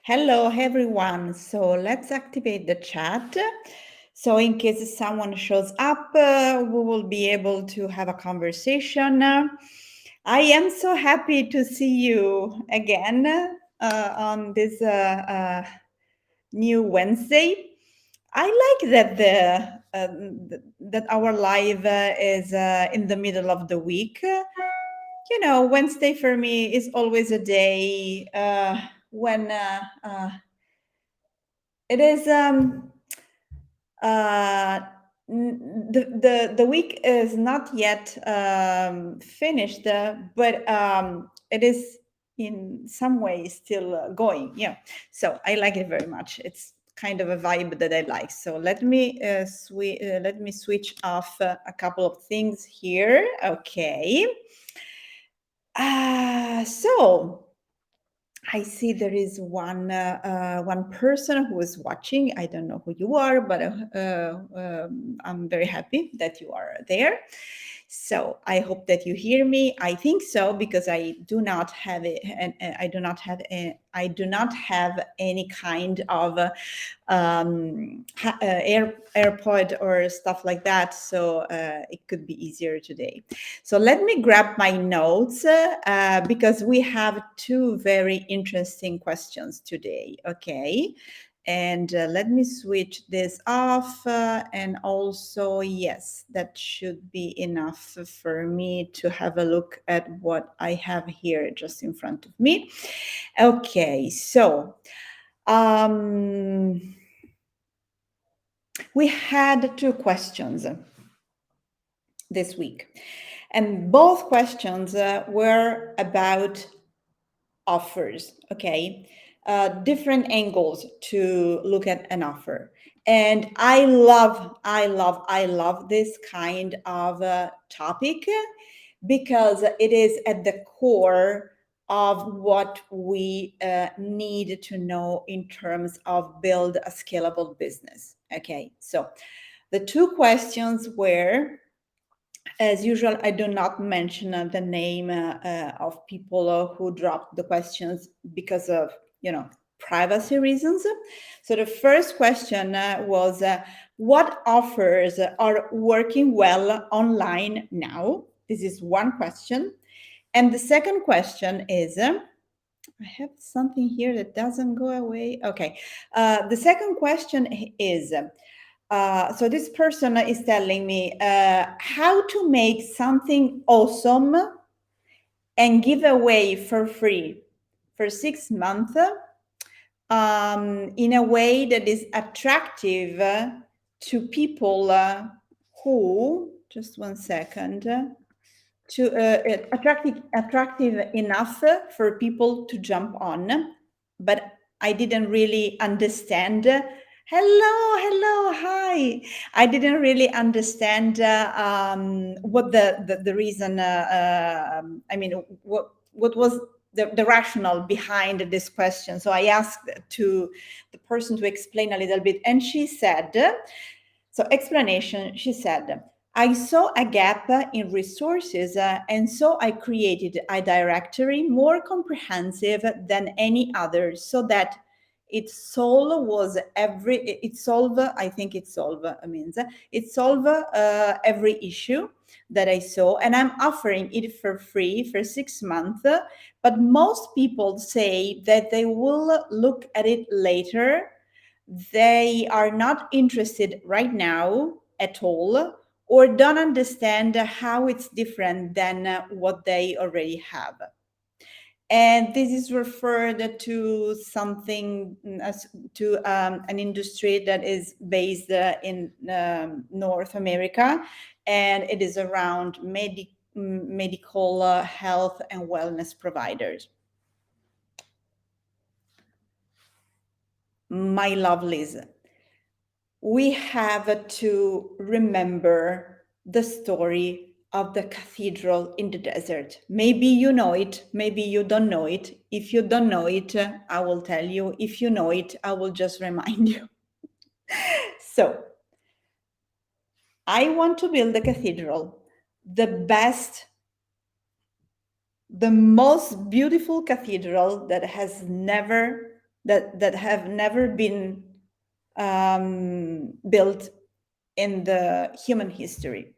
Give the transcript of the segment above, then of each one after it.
Hello, everyone. So let's activate the chat. So in case someone shows up, we will be able to have a conversation. I am so happy to see you again on this new Wednesday. I like that that our live is in the middle of the week. Wednesday for me is always a day when it is uh, the week is not yet finished, but it is in some way still going. Yeah, so I like it very much. It's kind of a vibe that I like. So let me switch off a couple of things here. Okay. So I see there is one person who is watching. I don't know who you are, but I'm very happy that you are there. So I hope that you hear me. I think so because I do not have it, and I do not have any kind of AirPod or stuff like that. So it could be easier today. So let me grab my notes because we have two very interesting questions today. Okay. And let me switch this off. And also, yes, that should be enough for me to have a look at what I have here just in front of me. Okay, so we had two questions this week, and both questions were about offers. Okay, different angles to look at an offer, and I love this kind of topic because it is at the core of what we need to know in terms of build a scalable business. Okay, so the two questions were, as usual, I do not mention the name of people who dropped the questions because of, privacy reasons. So the first question was, what offers are working well online now? This is one question. And the second question is, I have something here that doesn't go away. Okay. The second question is, so this person is telling me how to make something awesome and give away for free for 6 months in a way that is attractive to people who, just one second, to attractive enough for people to jump on, but I didn't really understand. Hello, hi. I didn't really understand what the reason. I mean, what was the rationale behind this question? So I asked to the person to explain a little bit, and she said, so explanation. She said, I saw a gap in resources, and so I created a directory more comprehensive than any other, so that I think it means it solve every issue that I saw, and I'm offering it for free for 6 months. But most people say that they will look at it later. They are not interested right now at all, or don't understand how it's different than what they already have. And this is referred to something as to an industry that is based in North America, and it is around medical health and wellness providers. My lovelies, we have to remember the story of the cathedral in the desert. Maybe you know it, maybe you don't know it. If you don't know it, I will tell you. If you know it, I will just remind you. So, I want to build a cathedral, the best, the most beautiful cathedral that has never that have never been built in the human history.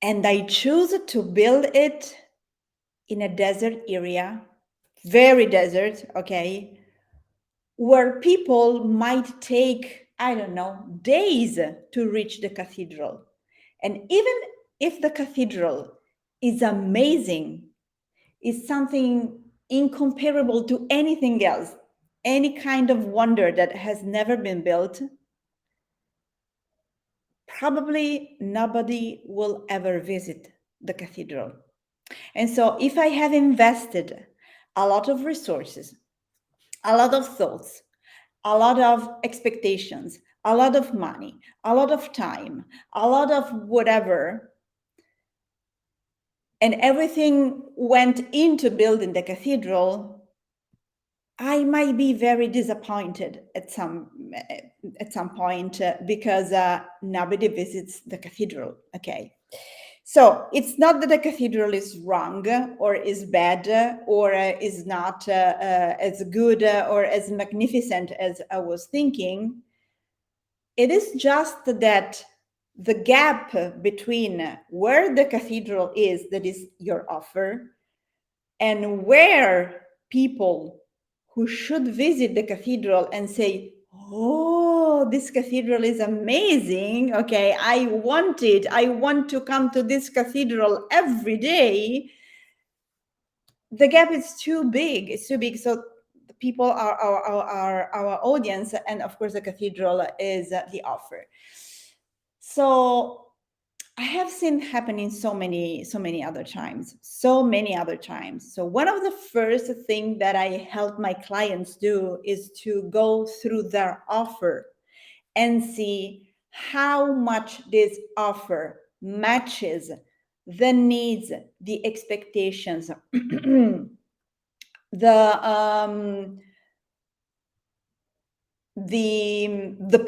And I choose to build it in a desert area, very desert, okay, where people might take, I don't know, days to reach the cathedral. And even if the cathedral is amazing, is something incomparable to anything else, any kind of wonder that has never been built, probably nobody will ever visit the cathedral. And so, if I have invested a lot of resources, a lot of thoughts, a lot of expectations, a lot of money, a lot of time, a lot of whatever, and everything went into building the cathedral, I might be very disappointed at some point because nobody visits the cathedral. Okay, so it's not that the cathedral is wrong or is bad or is not as good or as magnificent as I was thinking. It is just that the gap between where the cathedral is, that is your offer, and where people who should visit the cathedral and say, oh, this cathedral is amazing. Okay, I want it. I want to come to this cathedral every day. The gap is too big. It's too big. So the people are our audience. And of course, the cathedral is the offer. So I have seen happening so many other times. So one of the first things that I help my clients do is to go through their offer and see how much this offer matches the needs, the expectations, the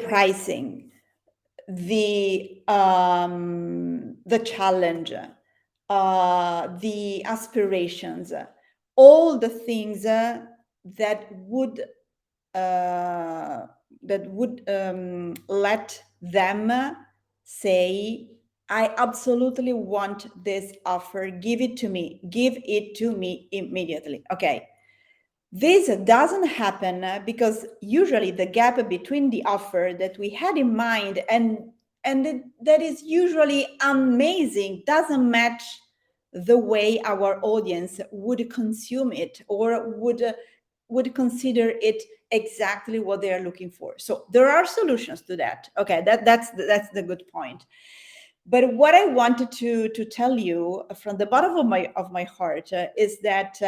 pricing, the challenge, the aspirations, all the things that would let them say, I absolutely want this offer. Give it to me. Give it to me immediately. Okay. This doesn't happen because usually the gap between the offer that we had in mind and that is usually amazing doesn't match the way our audience would consume it or would consider it exactly what they are looking for. So there are solutions to that. Okay, that's the good point. But what I wanted to tell you from the bottom of my heart is that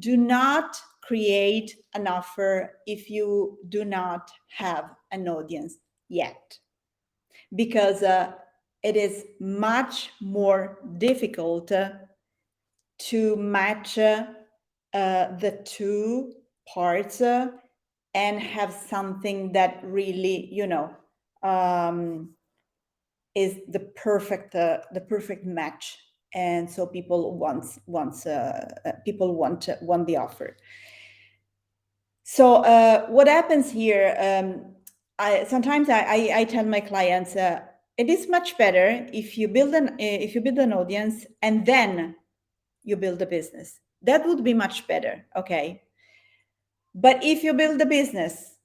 do not create an offer if you do not have an audience yet, because it is much more difficult to match the two parts and have something that really, is the perfect match. And so people want the offer. So what happens here? Sometimes I tell my clients it is much better if you build an audience and then you build a business. That would be much better. Okay. But if you build a business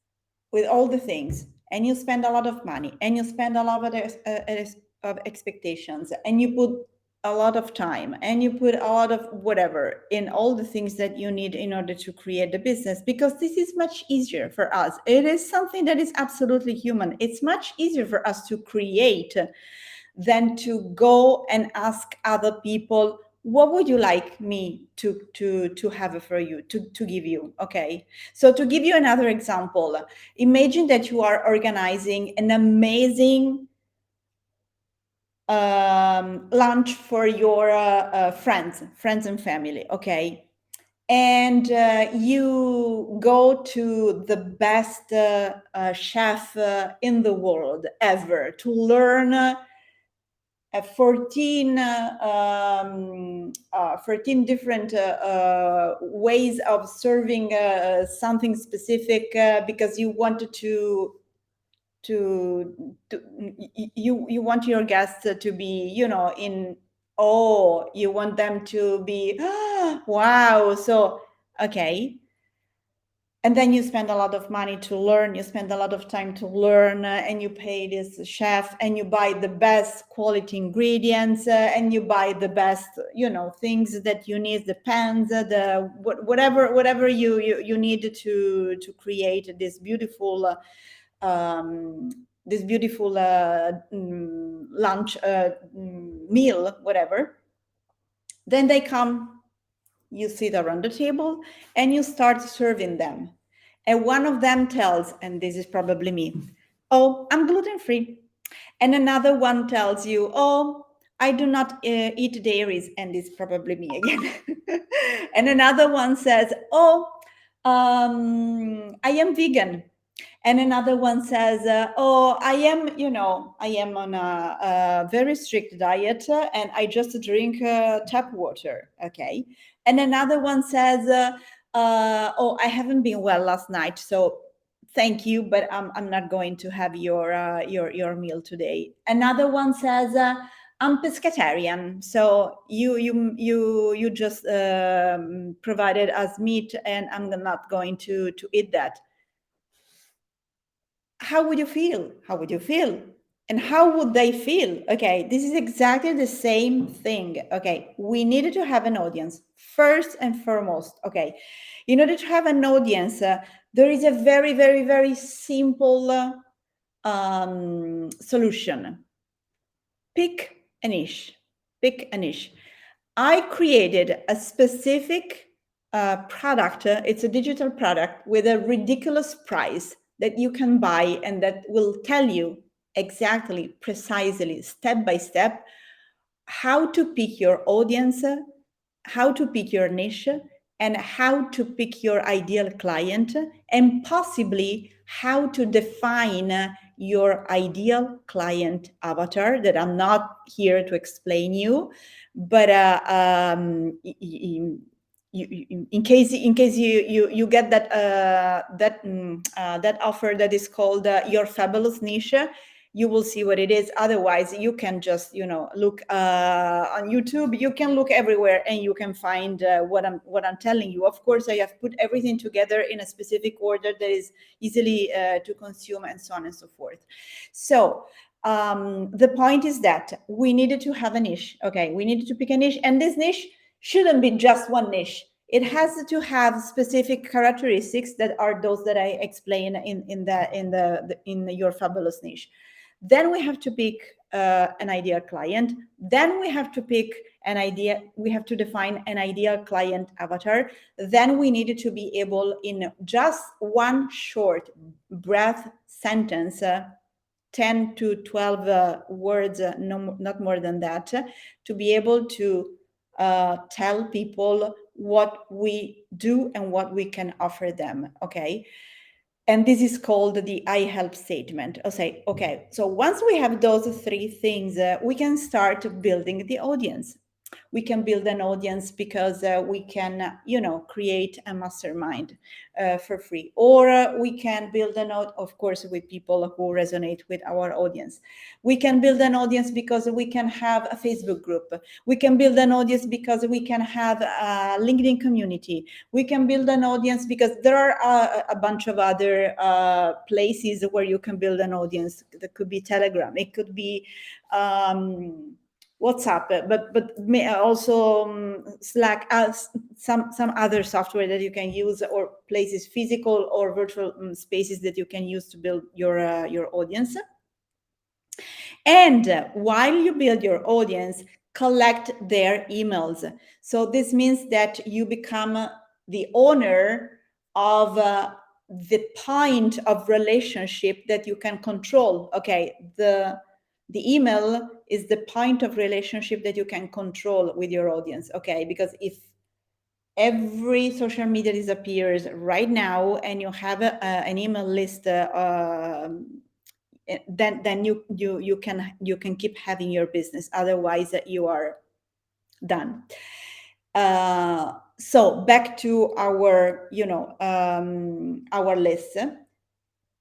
with all the things and you spend a lot of money and you spend a lot of expectations and you put a lot of time and you put a lot of whatever in all the things that you need in order to create the business, because this is much easier for us. It is something that is absolutely human. It's much easier for us to create than to go and ask other people, what would you like me to have for you, to give you? Okay, so to give you another example, imagine that you are organizing an amazing lunch for your friends and family. Okay, and you go to the best chef in the world ever to learn 14 different ways of serving something specific because you wanted to you want your guests to be, in awe. You want them to be wow. So okay, and then you spend a lot of money to learn, you spend a lot of time to learn, and you pay this chef, and you buy the best quality ingredients, and you buy the best, things that you need, the pans, whatever you need to create um, this beautiful lunch meal, whatever. Then they come, you sit around the table, and you start serving them. And one of them tells, and this is probably me, oh, I'm gluten free. And another one tells you, oh, I do not eat dairies, and it's probably me again. And another one says, oh, I am vegan. And another one says, oh, I am on a very strict diet, and I just drink tap water. Okay. And another one says, oh, I haven't been well last night, so thank you, but I'm not going to have your meal today. Another one says, I'm pescatarian, so you just provided us meat, and I'm not going to eat that. How would you feel? How would you feel? And how would they feel? Okay, this is exactly the same thing. Okay, we needed to have an audience first and foremost. Okay, in order to have an audience, there is a very, very, very simple solution. Pick a niche. Pick a niche. I created a specific product. It's a digital product with a ridiculous price that you can buy, and that will tell you exactly, precisely, step by step, how to pick your audience, how to pick your niche, and how to pick your ideal client, and possibly how to define your ideal client avatar, that I'm not here to explain you, but in case you get that offer that is called your fabulous niche, you will see what it is. Otherwise, you can just look on YouTube. You can look everywhere, and you can find what I'm telling you. Of course, I have put everything together in a specific order that is easily to consume, and so on and so forth. So the point is that we needed to have a niche. Okay, we needed to pick a niche, and this niche shouldn't be just one niche. It has to have specific characteristics that are those that I explain in your fabulous niche. Then we have to pick an ideal client. Then we have to pick an idea. We have to define an ideal client avatar. Then we needed to be able, in just one short breath sentence, 10 to 12 words, no, not more than that, to be able to tell people what we do and what we can offer them. Okay. And this is called the I help statement. I'll say, okay, so once we have those three things, we can start building the audience. We can build an audience because we can, create a mastermind for free. Or we can build an audience, of course, with people who resonate with our audience. We can build an audience because we can have a Facebook group. We can build an audience because we can have a LinkedIn community. We can build an audience because there are a bunch of other places where you can build an audience. That could be Telegram. It could be WhatsApp, but also Slack, some other software that you can use, or places, physical or virtual spaces that you can use to build your audience. And while you build your audience, collect their emails. So this means that you become the owner of the point of relationship that you can control. Okay, the email is the point of relationship that you can control with your audience. Okay, because if every social media disappears right now and you have an email list, then you can keep having your business. Otherwise, you are done. So back to our our list: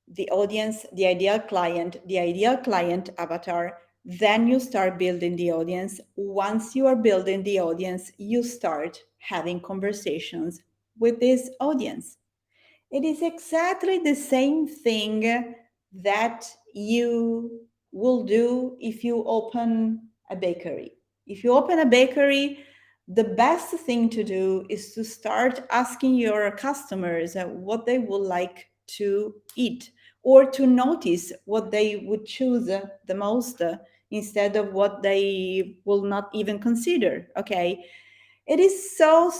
the audience, the ideal client avatar. Then you start building the audience. Once you are building the audience, you start having conversations with this audience. It is exactly the same thing that you will do if you open a bakery. If you open a bakery, the best thing to do is to start asking your customers what they would like to eat, or to notice what they would choose the most, instead of what they will not even consider. Okay, it is so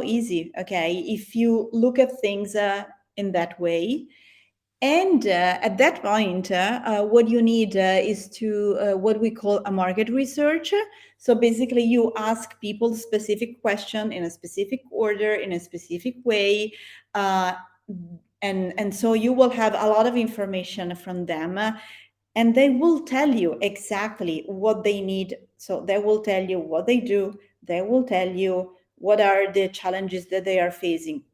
easy, okay, if you look at things in that way. And at that point, what you need is to what we call a market research. So basically, you ask people specific question in a specific order, in a specific way, uh, and so you will have a lot of information from them, and they will tell you exactly what they need. So they will tell you what they do. They will tell you what are the challenges that they are facing.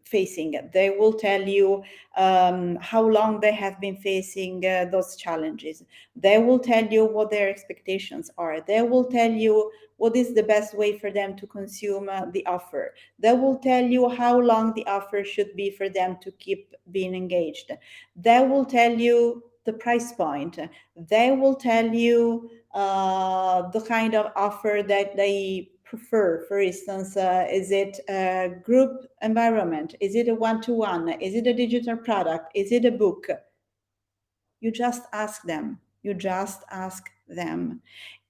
They will tell you how long they have been facing those challenges. They will tell you what their expectations are. They will tell you what is the best way for them to consume the offer. They will tell you how long the offer should be for them to keep being engaged. They will tell you the price point. They will tell you the kind of offer that they prefer. For instance, is it a group environment? Is it a one-to-one? Is it a digital product? Is it a book? You just ask them. You just ask them.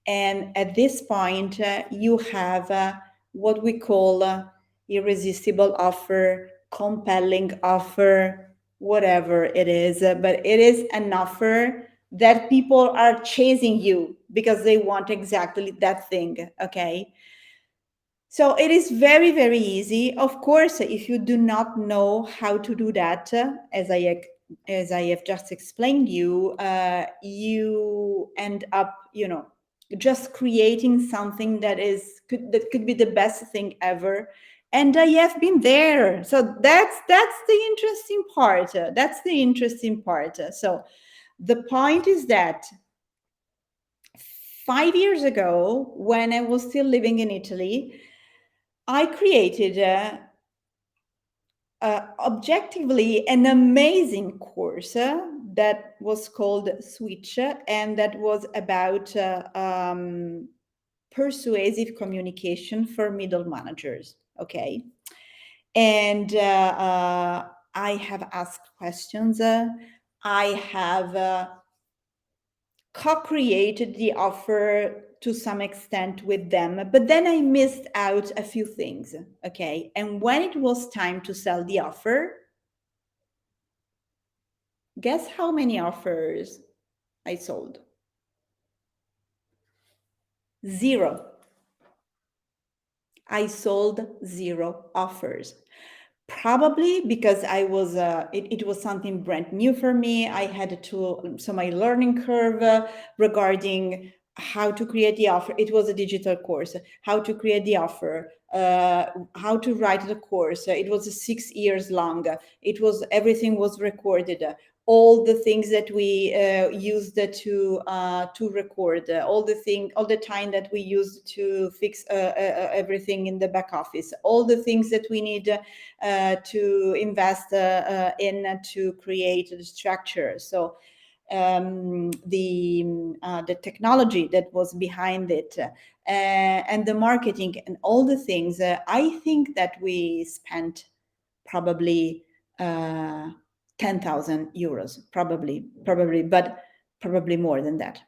And at this point, you have what we call irresistible offer, compelling offer, whatever it is. But it is an offer that people are chasing you because they want exactly that thing. Okay. So it is very easy. Of course, if you do not know how to do that, as I have just explained you, you end up, just creating something that could be the best thing ever. And I have been there. So that's the interesting part. That's the interesting part. So the point is that 5 years ago, when I was still living in Italy, I created objectively an amazing course that was called Switch, and that was about persuasive communication for middle managers. Okay. And I have asked questions. I have co-created the offer to some extent with them, but then I missed out a few things. Okay. And when it was time to sell the offer, guess how many offers I sold? Zero. I sold zero offers. Probably because it was something brand new for me. I had so my learning curve regarding how to create the offer. It was a digital course, how to create the offer, how to write the course. It was 6 years long. Everything was recorded. All the things that we used to record, all the time that we used to fix everything in the back office, all the things that we need to invest in to create the structure. So the technology that was behind it, and the marketing and all the things, I think that we spent probably 10,000 euros, probably, but probably more than that,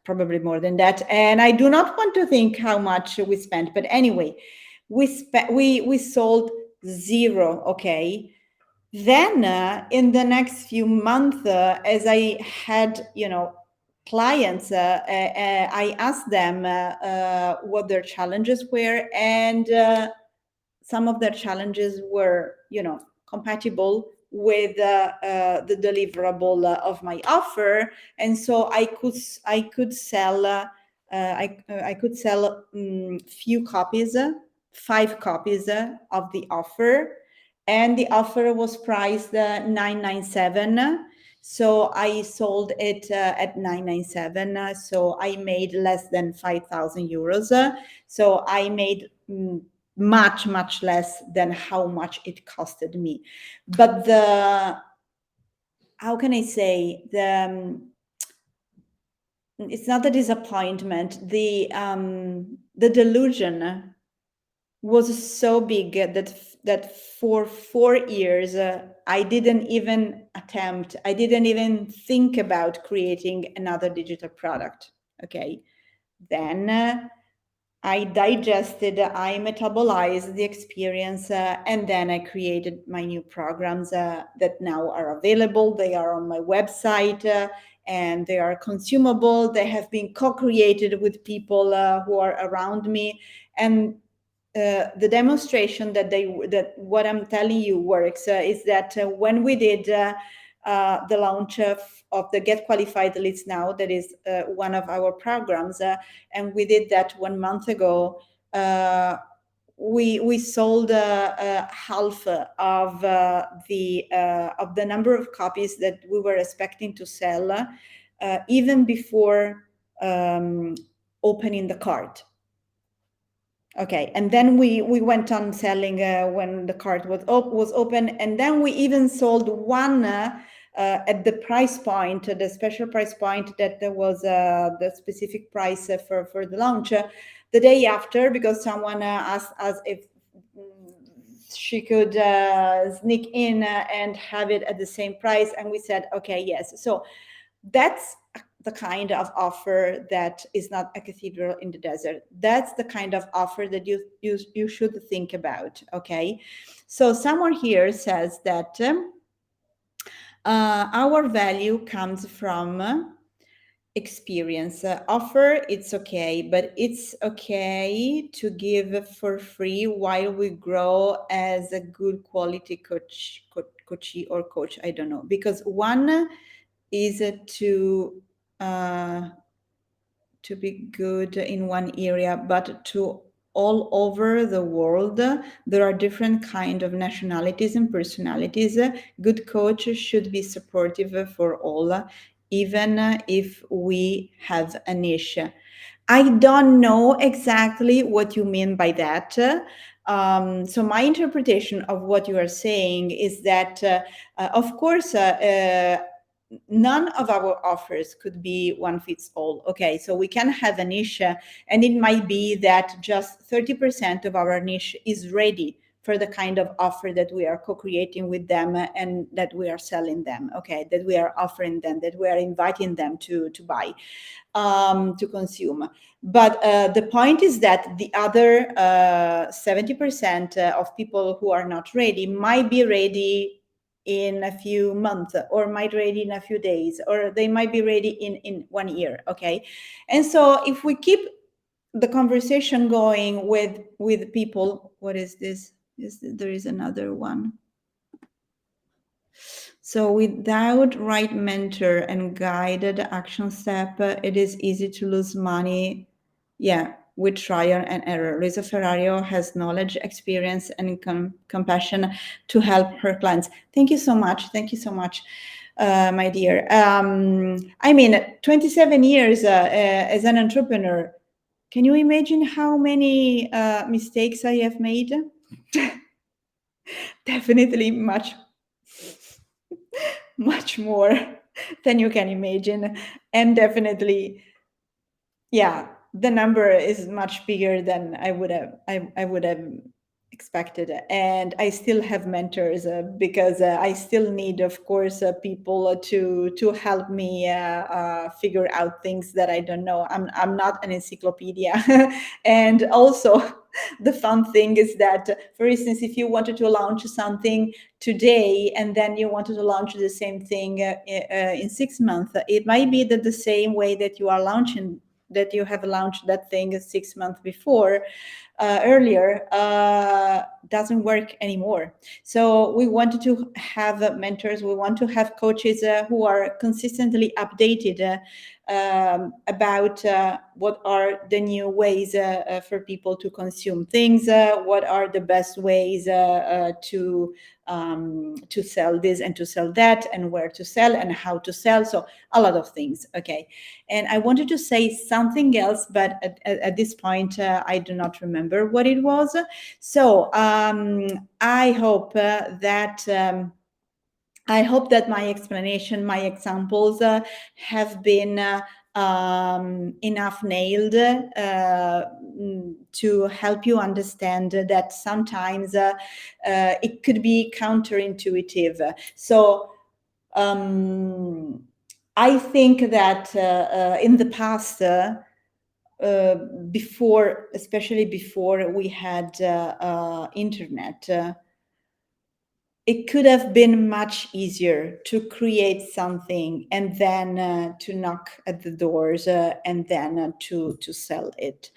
And I do not want to think how much we spent, but anyway, we sold zero. Okay. Then in the next few months, as I had, clients, I asked them what their challenges were, and some of their challenges were, compatible with the deliverable of my offer, and so I could sell I could sell few copies, 5 copies of the offer, and the offer was priced 997. So I sold it at 997. So I made less than 5,000 euros. So I made much, much less than how much it costed me. But how can I say, it's not the disappointment, the delusion was so big that for 4 years I didn't even attempt, I didn't even think about creating another digital product. Okay, then I digested, I metabolized the experience, and then I created my new programs that now are available. They are on my website, and they are consumable. They have been co-created with people who are around me, and the demonstration that what I'm telling you works is that when we did the launch of the Get Qualified Leads Now, that is one of our programs, and we did that 1 month ago. We sold half of the number of copies that we were expecting to sell, even before opening the cart. Okay, and then we went on selling when the cart was open, and then we even sold one at the price point, the special price point that there was the specific price for the launch the day after, because someone asked us if she could sneak in and have it at the same price, and we said okay, yes. So that's the kind of offer that is not a cathedral in the desert. That's the kind of offer that you should think about. Okay, so someone here says that our value comes from experience. Offer, it's okay, but it's okay to give for free while we grow as a good quality coachee or coach. I don't know, because one is to be good in one area, but to all over the world there are different kind of nationalities and personalities. Good coach should be supportive for all, even if we have a niche. I don't know exactly what you mean by that. So my interpretation of what you are saying is that, of course, none of our offers could be one fits all. Okay, so we can have a niche, and it might be that just 30% of our niche is ready for the kind of offer that we are co-creating with them and that we are selling them. Okay, that we are offering them, that we are inviting them to buy, to consume. But the point is that the other 70% of people who are not ready might be ready in a few months, or might ready in a few days, or they might be ready in 1 year. Okay, and so if we keep the conversation going with people, what is this? There is another one. So without right mentor and guided action step, it is easy to lose money. Yeah, with trial and error. Luisa Ferrario has knowledge, experience, and compassion to help her clients. Thank you so much. Thank you so much, my dear. I mean, 27 years as an entrepreneur. Can you imagine how many mistakes I have made? Definitely much more than you can imagine, and definitely, yeah, the number is much bigger than I would have expected. And I still have mentors because I still need, of course, people to help me figure out things that I don't know. I'm not an encyclopedia. And also the fun thing is that, for instance, if you wanted to launch something today and then you wanted to launch the same thing in 6 months, it might be that the same way that you have launched that thing 6 months before, earlier, doesn't work anymore. So we wanted to have mentors, we want to have coaches who are consistently updated about what are the new ways for people to consume things, what are the best ways to sell this and to sell that, and where to sell and how to sell. So a lot of things. Okay. And I wanted to say something else, but at this point, I do not remember what it was. So I hope that. I hope that my explanation, my examples have been enough nailed to help you understand that sometimes it could be counterintuitive. So I think that in the past, before, especially before we had internet, it could have been much easier to create something and then to knock at the doors and then to sell it.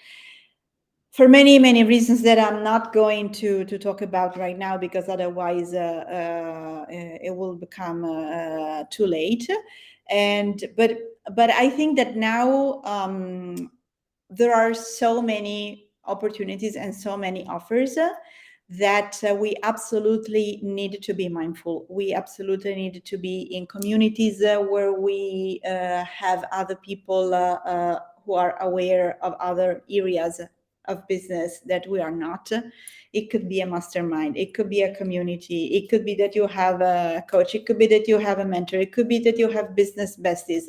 For many reasons that I'm not going to talk about right now, because otherwise it will become too late. And but I think that now there are so many opportunities and so many offers that we absolutely need to be mindful. We absolutely need to be in communities where we have other people who are aware of other areas of business that we are not. It could be a mastermind, it could be a community, it could be that you have a coach, it could be that you have a mentor, it could be that you have business besties,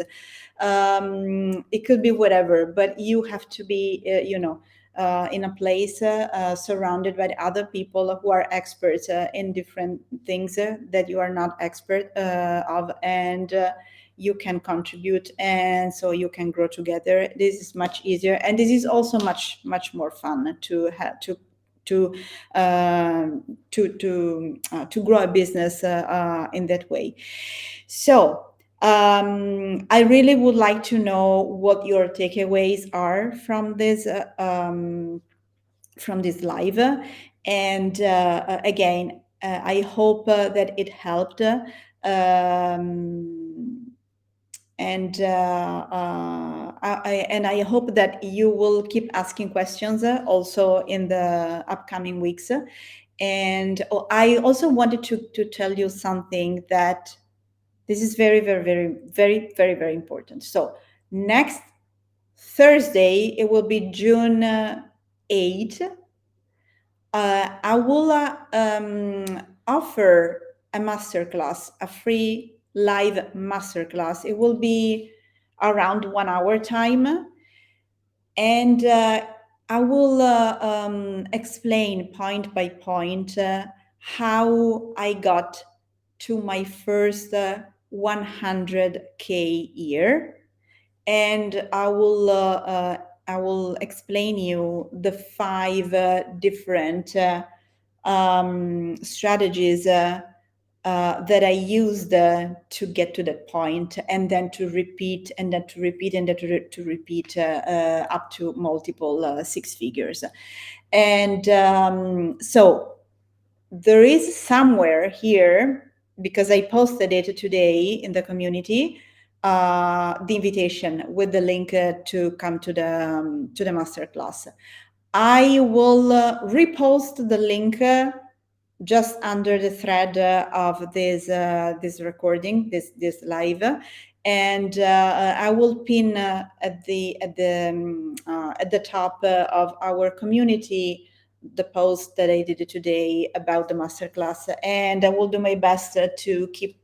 it could be whatever, but you have to be in a place surrounded by other people who are experts in different things that you are not expert of, and you can contribute, and so you can grow together. This is much easier, and this is also much more fun to have to grow a business in that way. So I really would like to know what your takeaways are from this live, and again, I hope that it helped. And I hope that you will keep asking questions also in the upcoming weeks. And I also wanted to tell you something, that this is very important. So next Thursday, it will be June 8th. I will offer a masterclass, a free live masterclass. It will be around 1 hour time. And I will explain point by point how I got to my first 100K year. And I will explain you the 5 different strategies that I used to get to that point, and then to repeat, and then to repeat, and then to repeat up to multiple 6 figures. And so there is somewhere here, because I posted it today in the community, the invitation with the link to come to the masterclass. I will repost the link just under the thread of this recording, this live, and I will pin at the top of our community the post that I did today about the masterclass, and I will do my best to keep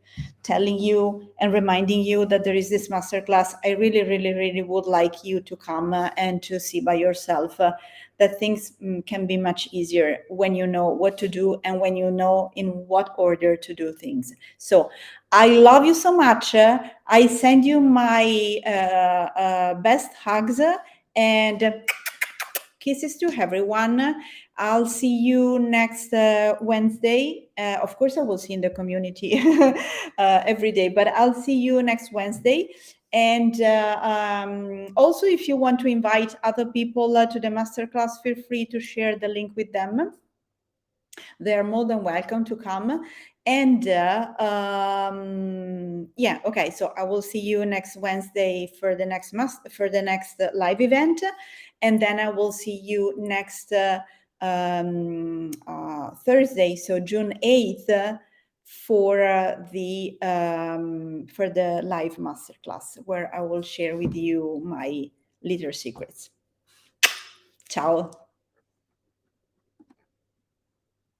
telling you and reminding you that there is this masterclass. I really would like you to come and to see by yourself that things can be much easier when you know what to do and when you know in what order to do things. So I love you so much. I send you my best hugs and kisses to everyone. I'll see you next Wednesday. Of course, I will see in the community every day, but I'll see you next Wednesday. And also, if you want to invite other people to the masterclass, feel free to share the link with them. They're more than welcome to come. And yeah, okay. So I will see you next Wednesday for the next live event, and then I will see you next Thursday, so June 8th, for the live masterclass, where I will share with you my little secrets. Ciao.